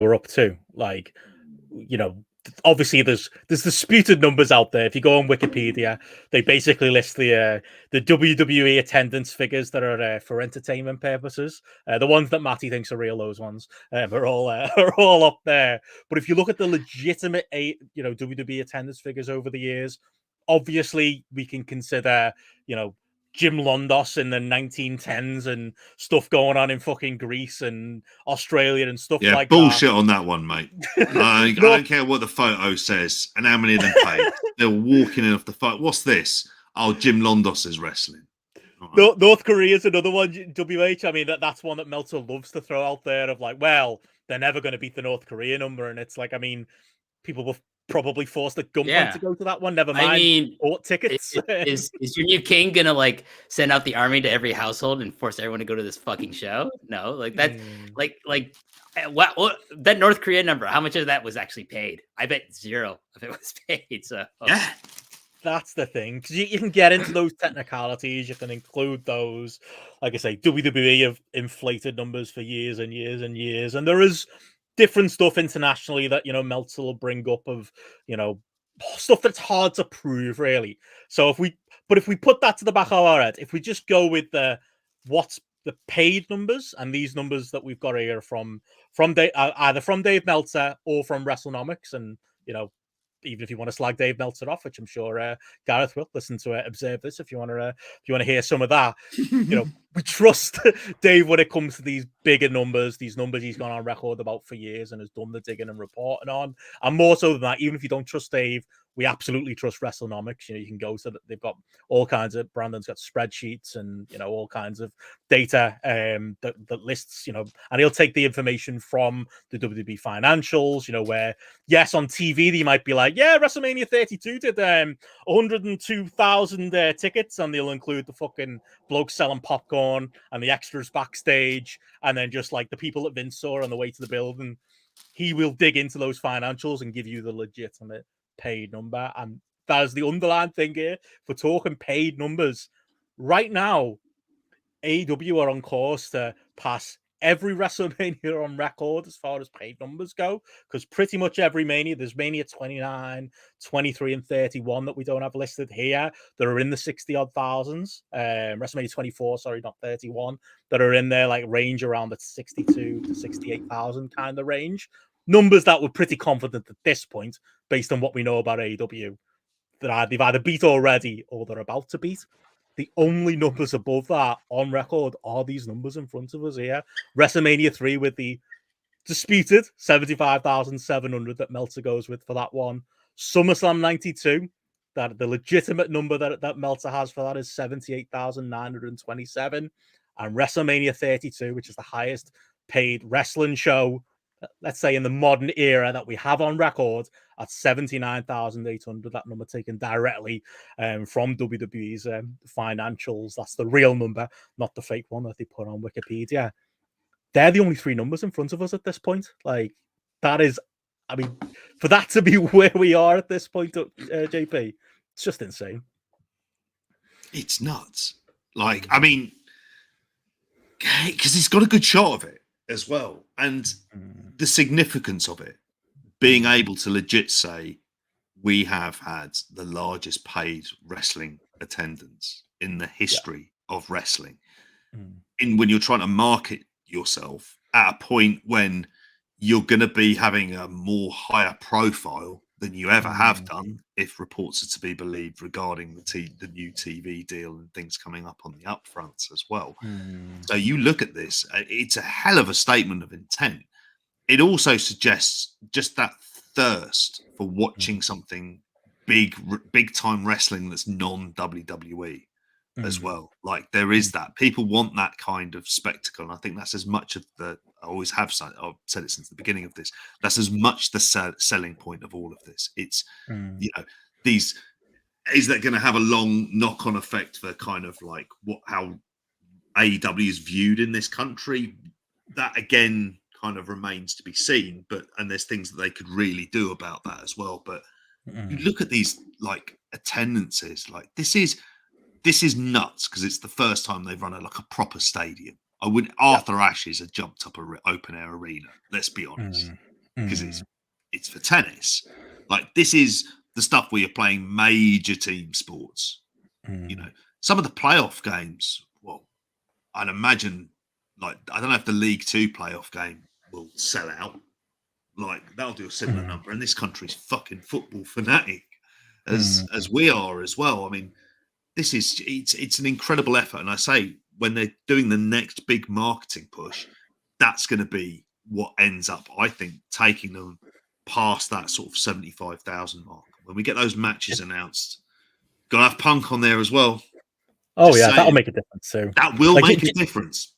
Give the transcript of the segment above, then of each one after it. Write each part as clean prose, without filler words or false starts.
we're up to. Like, you know, obviously there's disputed numbers out there. If you go on Wikipedia, they basically list the WWE attendance figures that are for entertainment purposes. The ones that Matty thinks are real, those ones are all are all up there. But if you look at the legitimate WWE attendance figures over the years, obviously we can consider Jim Londos in the 1910s and stuff going on in fucking Greece and Australia and stuff like bullshit that. on that one, mate. I don't care what the photo says and how many of them paid. They're walking in off the photo. What's this? Oh, Jim Londos is wrestling. Right. North Korea's another one, WH. I mean, that's one that Meltzer loves to throw out there of like, well, they're never going to beat the North Korea number. And it's like, I mean, people were probably forced at gunpoint to go to that one. Never mind. I mean, bought tickets. Is your new king gonna like send out the army to every household and force everyone to go to this fucking show? No, like that, like what that North Korea number? How much of that was actually paid? I bet zero if it was paid. So yeah, that's the thing, because you can get into those technicalities. You can include those. Like I say, WWE have inflated numbers for years and years and years, and there is different stuff internationally that Meltzer will bring up of stuff that's hard to prove, really. So if we put that to the back of our head, if we just go with what's the paid numbers, and these numbers that we've got here from either from Dave Meltzer or from WrestleNomics, and even if you want to slag Dave Meltzer off, which I'm sure Gareth will listen to observe this if you want to hear some of that. We trust Dave when it comes to these bigger numbers, these numbers he's gone on record about for years and has done the digging and reporting on. And more so than that, even if you don't trust Dave, we absolutely trust WrestleNomics. You can go to they've got all kinds of, Brandon's got spreadsheets and all kinds of data that lists, and he'll take the information from the WWE financials, where yes, on TV they might be like, yeah, WrestleMania 32 did 102,000 tickets, and they'll include the fucking blokes selling popcorn and the extras backstage, and then just like the people that Vince saw on the way to the building. He will dig into those financials and give you the legitimate paid number. And that is the underlying thing here. If we're talking paid numbers, right now, AEW are on course to pass every WrestleMania on record as far as paid numbers go, because pretty much every Mania, there's Mania 29, 23, and 31 that we don't have listed here that are in the 60-odd thousands. WrestleMania 24, sorry, not 31, that are in there, like range around the 62 to 68,000 kind of range. Numbers that we're pretty confident at this point, based on what we know about AEW, that they've either beat already or they're about to beat. The only numbers above that on record are these numbers in front of us here. WrestleMania 3 with the disputed 75,700 that Meltzer goes with for that one. SummerSlam 92, that the legitimate number that Meltzer has for that is 78,927. And WrestleMania 32, which is the highest paid wrestling show, let's say in the modern era, that we have on record at 79,800. That number taken directly from WWE's financials. That's the real number, not the fake one that they put on Wikipedia. They're the only three numbers in front of us at this point. Like, that is, I mean, for that to be where we are at this point, JP, it's just insane. It's nuts. Like, I mean, because he's got a good shot of it as well, and the significance of it, being able to legit say we have had the largest paid wrestling attendance in the history of wrestling. In when you're trying to market yourself at a point when you're going to be having a more higher profile than you ever have done, if reports are to be believed, regarding the new TV deal and things coming up on the upfronts as well. So you look at this, it's a hell of a statement of intent. It also suggests just that thirst for watching something big time wrestling that's non-WWE as well. Like, there is that. People want that kind of spectacle. And I think that's as much of I always have said, I've said it since the beginning of this, that's as much the selling point of all of this. It's, is that going to have a long knock-on effect for kind of like how AEW is viewed in this country? That, again, kind of remains to be seen, and there's things that they could really do about that as well. But you look at these like attendances, like this is nuts, because it's the first time they've run a proper stadium. Arthur Ashe has jumped up an open air arena. Let's be honest. because it's for tennis. Like, this is the stuff where you're playing major team sports. You know, some of the playoff games, well, I'd imagine, like, I don't know if the League Two playoff game will sell out. Like, that'll do a similar number. And this country's fucking football fanatic as we are as well. I mean, it's an incredible effort. And I say, when they're doing the next big marketing push, that's going to be what ends up, I think, taking them past that sort of 75,000 mark. When we get those matches announced, gotta have Punk on there as well. Oh, yeah, that'll make a difference too. That will make a difference.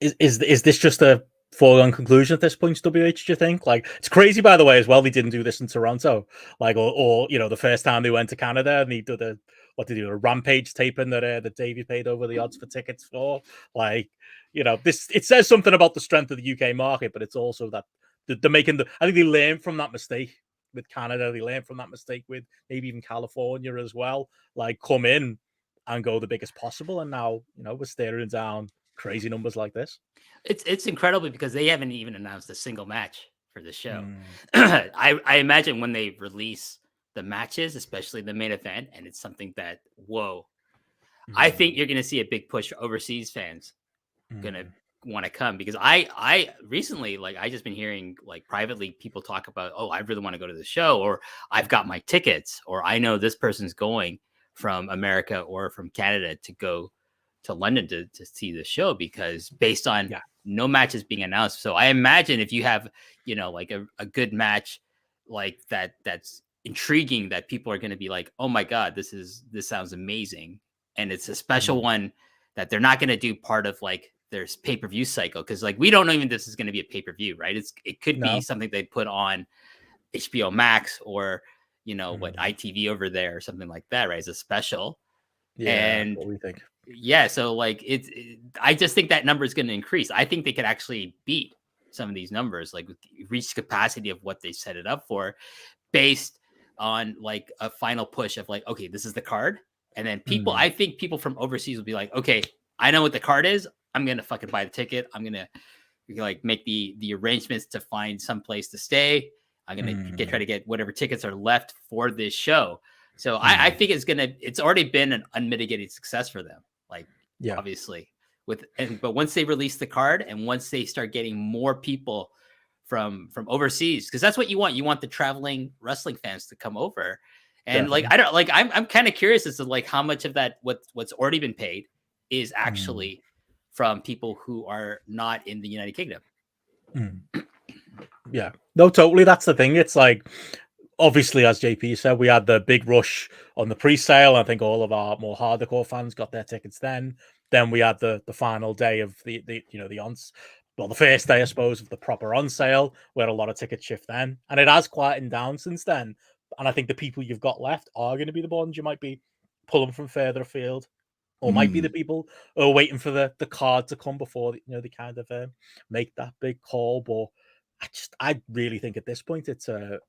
Is this just a foregone conclusion at this point, WH, do you think? Like, it's crazy, by the way, as well, they didn't do this in Toronto. Like, or you know, the first time they went to Canada and they did a Rampage taping that Davey paid over the odds for tickets for. Like, you know, it says something about the strength of the UK market, but it's also that they're making I think they learned from that mistake with Canada. They learned from that mistake with maybe even California as well. Like, come in and go the biggest possible. And now, you know, we're staring down crazy numbers like this. It's incredible because they haven't even announced a single match for the show. I imagine when they release the matches, especially the main event, and it's something that, whoa, I think you're going to see a big push for overseas fans going to want to come, because I recently, like, I just been hearing, like, privately people talk about, oh, I really want to go to the show, or I've got my tickets, or I know this person's going from America or from Canada to go to London to see the show, because based on no matches being announced. So I imagine if you have, you know, like a good match like that's intriguing, that people are going to be like, oh my God, this sounds amazing. And it's a special one that they're not going to do part of, like, there's pay-per-view cycle. Cause, like, we don't know even this is going to be a pay-per-view, right? It could be something they put on HBO Max or, you know, what, ITV over there or something like that, right? As a special. Yeah. And what we think. Yeah, so, like, I just think that number is going to increase. I think they could actually beat some of these numbers, like, reach capacity of what they set it up for, based on, like, a final push of, like, okay, this is the card. And then people, I think people from overseas will be like, okay, I know what the card is. I'm going to fucking buy the ticket. I'm going to, like, make the arrangements to find some place to stay. I'm going to try to get whatever tickets are left for this show. So I think it's already been an unmitigated success for them. Like, obviously, but once they release the card and once they start getting more people from overseas, because that's what you want the traveling wrestling fans to come over. And definitely. I'm kind of curious as to, like, how much of that what's already been paid is actually from people who are not in the United Kingdom. Yeah, no, totally. That's the thing. It's like, obviously, as JP said, we had the big rush on the pre-sale. I think all of our more hardcore fans got their tickets then. Then we had the final day of the first day, I suppose, of the proper on sale, where a lot of tickets shift then. And it has quietened down since then. And I think the people you've got left are going to be the ones you might be pulling from further afield, or might be the people who are waiting for the card to come before, you know, they kind of make that big call. But I really think at this point it's a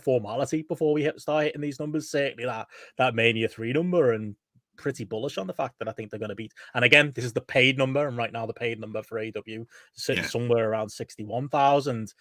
formality before we start hitting these numbers. Certainly that Mania 3 number, and pretty bullish on the fact that I think they're going to beat. And again, this is the paid number, and right now the paid number for AEW is sitting somewhere around 61,000.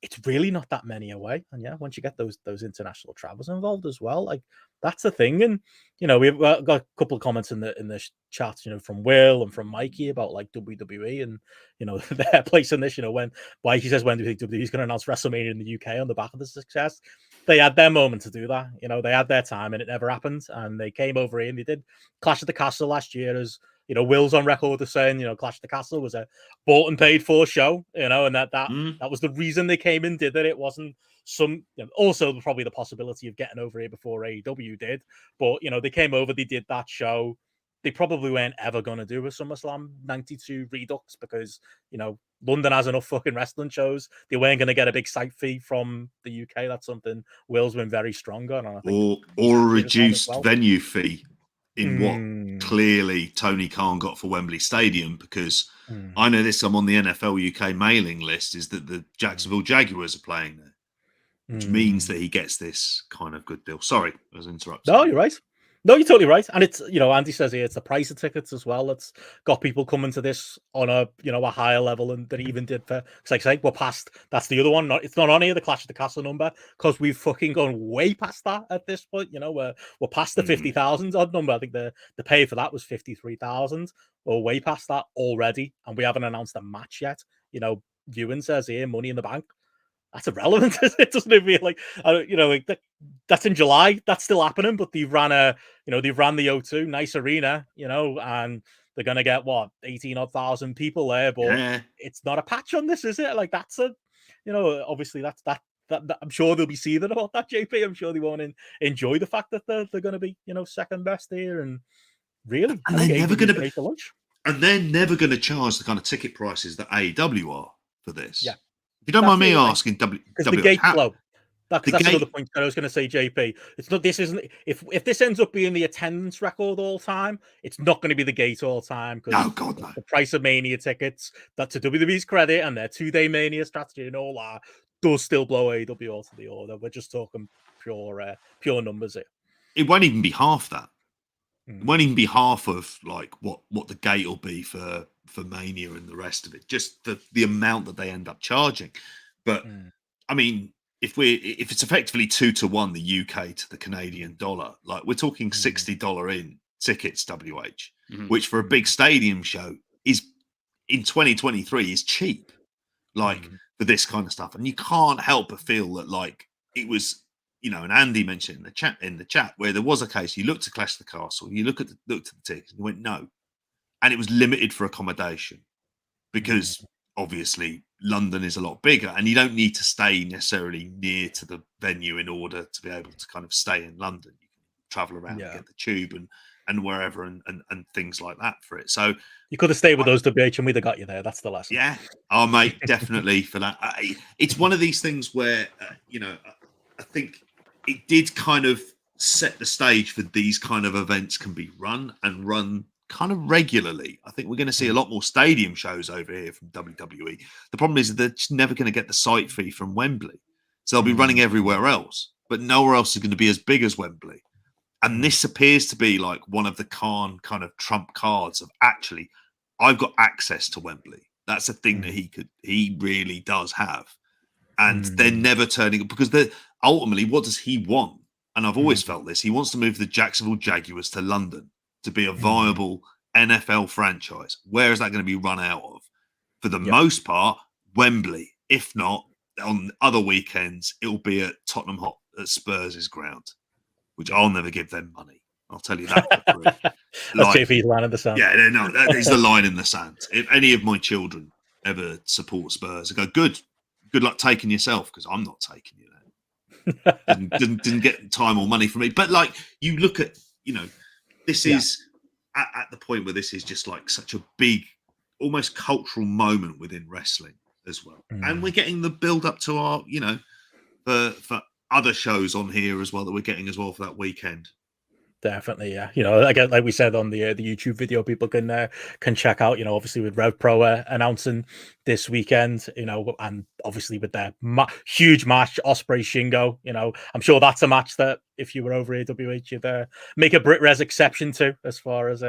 It's really not that many away. And yeah, once you get those international travels involved as well, like, that's the thing. And, you know, we've got a couple of comments in the chat, you know, from Will and from Mikey about, like, WWE and, you know, their place in this. You know, when Mikey says, when do you think WWE's going to announce WrestleMania in the UK on the back of the success? They had their moment to do that. You know, they had their time and it never happened. And they came over here and they did Clash at the Castle last year, as, you know, Will's on record as saying, you know, Clash at the Castle was a bought and paid for show, you know, and that was the reason they came and did it. It wasn't also probably the possibility of getting over here before AEW did, but, you know, they came over, they did that show. They probably weren't ever going to do a SummerSlam 92 Redux because, you know, London has enough fucking wrestling shows. They weren't going to get a big site fee from the UK. That's something Will's been very strong on. And I think or a reduced venue fee in what clearly Tony Khan got for Wembley Stadium, because I know this, I'm on the NFL UK mailing list, is that the Jacksonville Jaguars are playing there, which means that he gets this kind of good deal. Sorry, I was interrupting. No, you're right. No, you're totally right. And it's, Andy says here, it's the price of tickets as well. It's got people coming to this on a, a higher level than they even did for, because like I say, we're past, that's the other one. It's not on here, the Clash of the Castle number, because we've fucking gone way past that at this point. We're past the 50,000 odd number. I think the pay for that was 53,000. We're way past that already. And we haven't announced a match yet. Ewan says here, Money in the Bank. That's irrelevant. It doesn't even feel like, that's in July. That's still happening, but they've ran they've ran the O2, nice arena, and they're gonna get 18 odd thousand people there, but it's not a patch on this, is it? Like that's obviously that's that I'm sure they'll be seething about that, JP. I'm sure they won't enjoy the fact that they're gonna be, second best here, and really, and they're never gonna make the lunch. And they're never gonna charge the kind of ticket prices that AEW are for this. Yeah. If you don't mind me asking, because the gate flow. That's another point I was going to say, JP. It's not. This isn't. If this ends up being the attendance record all time, it's not going to be the gate all time. Oh God, no. The price of Mania tickets, that to WWE's credit, and their 2-day Mania strategy and all that does still blow AEW out of the order. We're just talking pure numbers here. It won't even be half that. It won't even be half of like what the gate will be for Mania and the rest of it. Just the amount that they end up charging. But I mean, if it's effectively 2-1 the UK to the Canadian dollar, like we're talking $60 in tickets, which for a big stadium show is in 2023 is cheap, like for this kind of stuff. And you can't help but feel that like it was. And Andy mentioned in the chat where there was a case. You looked at Clash of the Castle, you looked at the tickets, and you went no, and it was limited for accommodation because obviously London is a lot bigger, and you don't need to stay necessarily near to the venue in order to be able to kind of stay in London. You can travel around and get the tube and wherever and things like that for it. So you could have stayed with those WH and we'd have got you there. That's the lesson. Yeah, oh mate, definitely for that. It's one of these things where I think. It did kind of set the stage for these kind of events can be run kind of regularly. I think we're going to see a lot more stadium shows over here from WWE. The problem is that they're just never going to get the site fee from Wembley. So they'll be running everywhere else, but nowhere else is going to be as big as Wembley. And this appears to be like one of the Khan kind of trump cards of actually, I've got access to Wembley. That's a thing that he really does have. And they're never turning it because ultimately, what does he want? And I've always felt this. He wants to move the Jacksonville Jaguars to London to be a viable NFL franchise. Where is that going to be run out of? For the most part, Wembley. If not, on other weekends, it'll be at Tottenham at Spurs' ground, which I'll never give them money. I'll tell you that for free. That's JP's line in the sand. Yeah, no, that is the line in the sand. If any of my children ever support Spurs, I go, good luck taking yourself, because I'm not taking you there. didn't get time or money from me. But like, you look at, this is at the point where this is just like such a big, almost cultural moment within wrestling as well. And we're getting the build up to our, for other shows on here as well that we're getting as well for that weekend. Definitely, yeah. Again, like we said on the YouTube video, people can check out. Obviously with RevPro announcing this weekend. And obviously with their huge match, Ospreay Shingo. I'm sure that's a match that if you were over AWH, you'd make a Brit Res exception to, as far as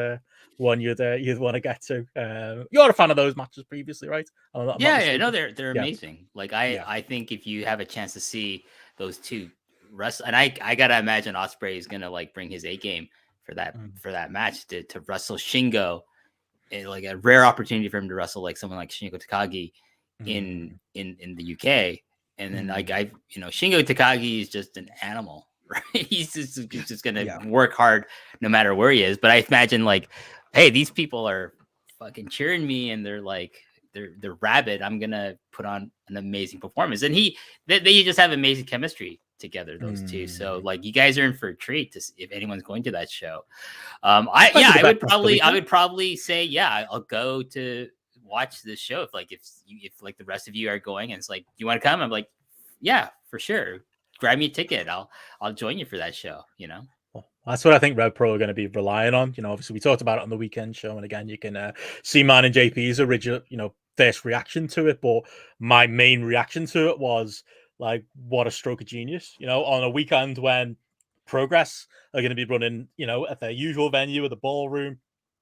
one you'd want to get to. You're a fan of those matches previously, right? Yeah, no, they're amazing. Like I think if you have a chance to see those two. And I gotta imagine Ospreay is gonna like bring his A game for that match to wrestle Shingo, like a rare opportunity for him to wrestle like someone like Shingo Takagi in the UK. And then Shingo Takagi is just an animal, right? He's just gonna work hard no matter where he is. But I imagine like, hey, these people are fucking cheering me, and they're like they're rabid. I'm gonna put on an amazing performance, and they just have amazing chemistry together, those two. So like, you guys are in for a treat if anyone's going to that show. I would probably say I'll go to watch this show if like the rest of you are going and it's like, you want to come? I'm like, yeah, for sure, grab me a ticket, I'll join you for that show. Well, that's what I think RevPro are going to be relying on. Obviously we talked about it on the weekend show, and again you can see mine and JP's original first reaction to it, but my main reaction to it was like, what a stroke of genius, on a weekend when Progress are going to be running, at their usual venue at the ballroom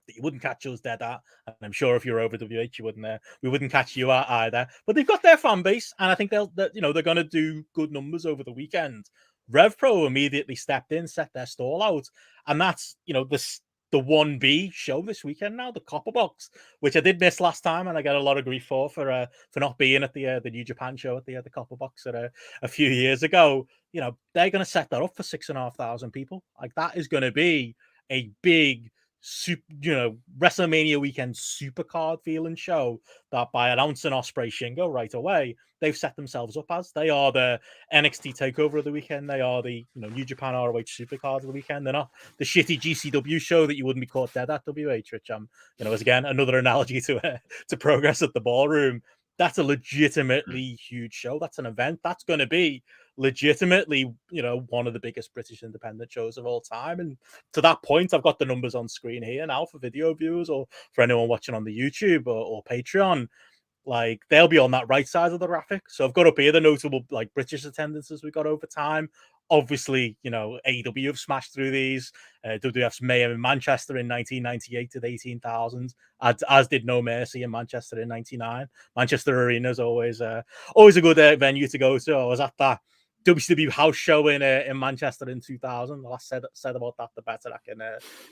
that you wouldn't catch us dead at. And I'm sure if you're over WH, you wouldn't. We wouldn't catch you at either. But they've got their fan base, and I think they're going to do good numbers over the weekend. RevPro immediately stepped in, set their stall out, and that's the 1B show this weekend now, the Copper Box, which I did miss last time, and I got a lot of grief for not being at the New Japan show at the Copper Box a few years ago. They're going to set that up for 6,500 people. Like, that is going to be a big WrestleMania weekend supercard feeling show that by announcing Ospreay Shingo right away, they've set themselves up as. They are the NXT takeover of the weekend. They are the New Japan ROH supercard of the weekend. They're not the shitty GCW show that you wouldn't be caught dead at WH, which is again another analogy to Progress at the ballroom. That's a legitimately huge show. That's an event. That's going to be legitimately, one of the biggest British independent shows of all time. And to that point, I've got the numbers on screen here now for video viewers or for anyone watching on the YouTube or Patreon. Like, they'll be on that right side of the graphic. So I've got up here the notable British attendances we got over time. Obviously, AEW have smashed through these. WWF's Mayhem in Manchester in 1998 did 18,000, as did No Mercy in Manchester in 99. Manchester Arena is always a good venue to go to. I was at that WCW house show in Manchester in 2000. The less said about that, the better. I can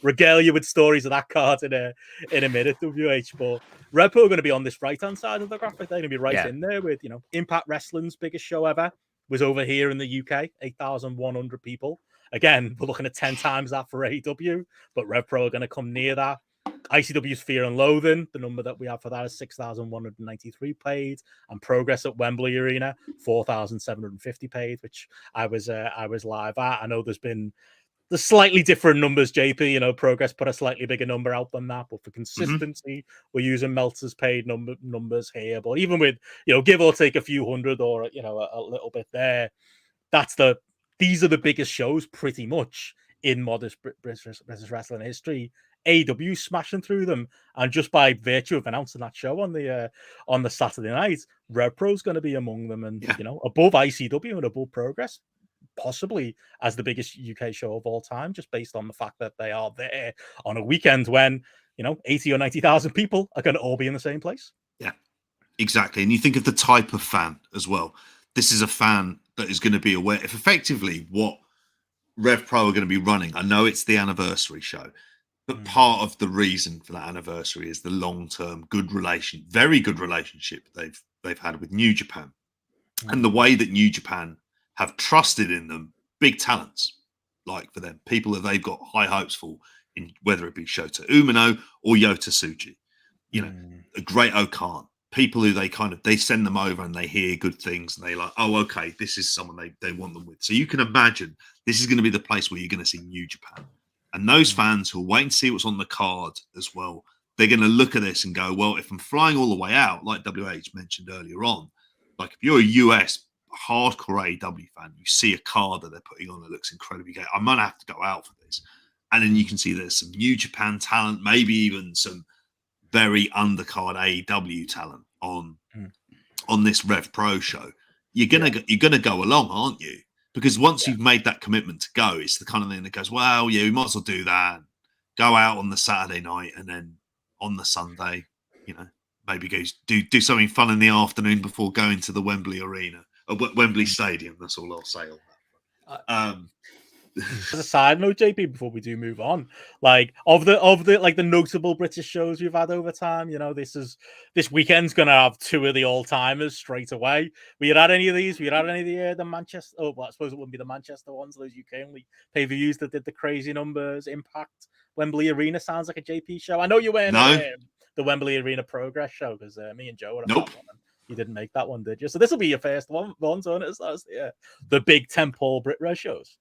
regale you with stories of that card in a minute, WH. But RevPro are going to be on this right-hand side of the graphic. They're going to be right in there with, Impact Wrestling's biggest show ever was over here in the UK, 8,100 people. Again, we're looking at 10 times that for AEW, but RevPro are going to come near that. ICW's Fear and Loathing, the number that we have for that is 6,193 paid, and Progress at Wembley Arena, 4,750 paid, which I was live at. I know there's slightly different numbers, JP. Progress put a slightly bigger number out than that, but for consistency, we're using Meltzer's paid numbers here. But even with give or take a few hundred or a little bit there, these are the biggest shows pretty much in modern British wrestling history. AEW smashing through them, and just by virtue of announcing that show on the Saturday night, RevPro's going to be among them, and above ICW and above Progress, possibly as the biggest UK show of all time, just based on the fact that they are there on a weekend when 80 or 90,000 people are going to all be in the same place. Yeah, exactly. And you think of the type of fan as well. This is a fan that is going to be aware if effectively what RevPro are going to be running. I know it's the anniversary show, but part of the reason for that anniversary is the long-term very good relationship they've had with New Japan, and the way that New Japan have trusted in them, big talents, like for them, people that they've got high hopes for, in whether it be Shota Umino or Yota Tsuji, a great Okan, people who they send them over and they hear good things and they like, oh, okay, this is someone they want them with. So you can imagine this is going to be the place where you're going to see New Japan. And those fans who are waiting to see what's on the card as well, they're going to look at this and go, well, if I'm flying all the way out, like WH mentioned earlier on, like if you're a US hardcore AEW fan, you see a card that they're putting on that looks incredibly good, I might have to go out for this. And then you can see there's some New Japan talent, maybe even some very undercard AEW talent on this RevPro show. You're gonna go along, aren't you? Because once you've made that commitment to go, it's the kind of thing that goes, well, yeah, we might as well do that. Go out on the Saturday night, and then on the Sunday, maybe go do something fun in the afternoon before going to the Wembley Arena or Wembley Stadium. That's all I'll say on that. As a side note, JP, before we do move on, like of the notable British shows we've had over time, this weekend's gonna have two of the all timers straight away. We had any of these? We had any of the Manchester? Oh, well, I suppose it wouldn't be the Manchester ones. Those UK only pay-per-views that did the crazy numbers. Impact Wembley Arena sounds like a JP show. I know you weren't the Wembley Arena Progress show because me and Joe were on that one. You didn't make that one, did you? So this will be your first one, isn't it? That's the big tentpole Brit Res shows.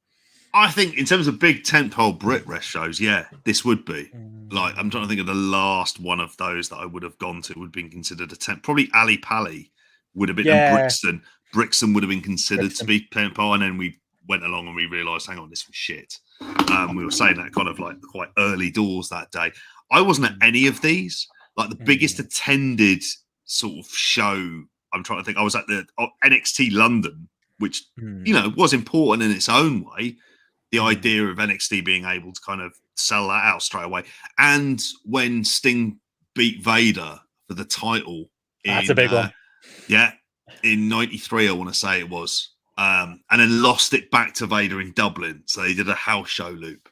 I think in terms of big tentpole Brit Res shows, yeah, this would be. Like, I'm trying to think of the last one of those that I would have gone to would have been considered a tent. Probably Ali Pali would have been, and Brixton. Brixton would have been considered to be tentpole, and then we went along and we realised, hang on, this was shit. We were saying that kind of like quite early doors that day. I wasn't at any of these. Like the biggest attended sort of show, I'm trying to think, I was at the NXT London, which, was important in its own way. the idea of NXT being able to kind of sell that out straight away. And when Sting beat Vader for the title, That's a big one. Yeah, in '93, I want to say it was, and then lost it back to Vader in Dublin. So they did a house show loop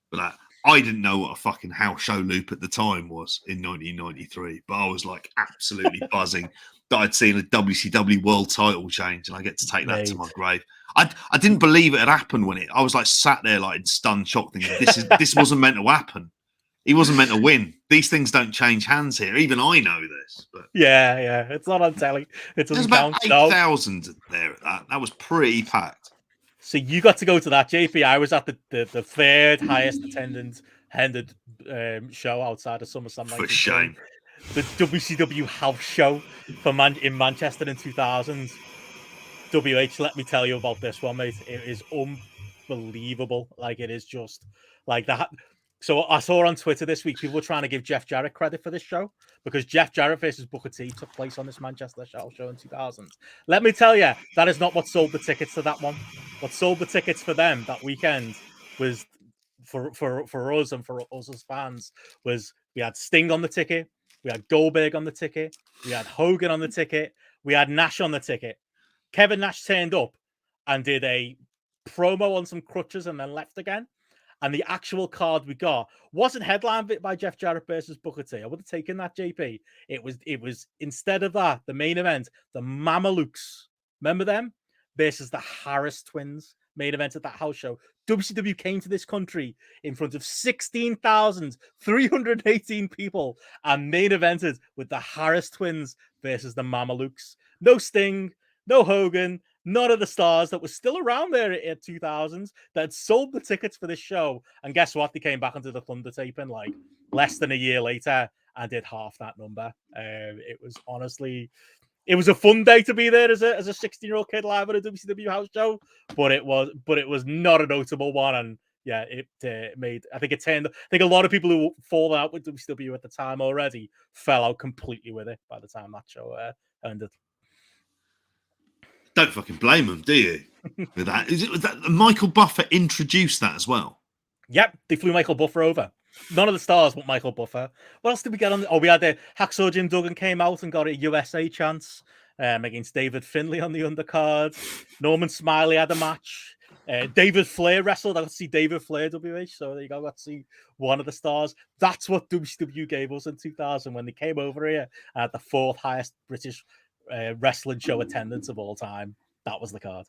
for that. I didn't know what a fucking house show loop at the time was in 1993, but I was like absolutely buzzing that I'd seen a WCW world title change, and I get to take that to my grave. I didn't believe it had happened when I was like sat there like in stunned shock, thinking this wasn't meant to happen. He wasn't meant to win. These things don't change hands here. Even I know this. But yeah, it's not on telly. There's about 8,000 there at that. That was pretty packed. So you got to go to that, JP. I was at the third highest attended show outside of SummerSlam. For shame. The WCW house show in Manchester in 2000. WH, let me tell you about this one, mate. It is unbelievable. Like, it is just like that. So I saw on Twitter this week, people were trying to give Jeff Jarrett credit for this show because Jeff Jarrett versus Booker T took place on this Manchester show in 2000. Let me tell you, that is not what sold the tickets to that one. What sold the tickets for them that weekend was for us and for us as fans was we had Sting on the ticket, we had Goldberg on the ticket, we had Hogan on the ticket, we had Nash on the ticket. Kevin Nash turned up and did a promo on some crutches and then left again. And the actual card we got wasn't headlined by Jeff Jarrett versus Booker T. I would have taken that, JP. It was instead of that, the main event, the Mamalukes, remember them? Versus the Harris twins, main event at that house show. WCW came to this country in front of 16,318 people and main evented with the Harris twins versus the Mamalukes. No Sting, no Hogan, none of the stars that were still around there at 2000s that sold the tickets for this show. And guess what? They came back onto the Thunder taping like less than a year later and did half that number. It was honestly, it was a fun day to be there as a 16-year-old kid live at a WCW house show, but it was not a notable one. And yeah, it made, I think a lot of people who fall out with WCW at the time already fell out completely with it by the time that show ended. Don't fucking blame them, do you? With that, was that Michael Buffer introduced that as well? Yep, they flew Michael Buffer over. None of the stars, but Michael Buffer. What else did we get on? Oh, we had the Hacksaw Jim Duggan came out and got a USA chance against David Finlay on the undercard. Norman Smiley had a match. David Flair wrestled. I got to see David Flair WH. So there you go. I got to see one of the stars. That's what WCW gave us in 2000 when they came over here at the fourth highest British wrestling show attendance of all time. That was the card.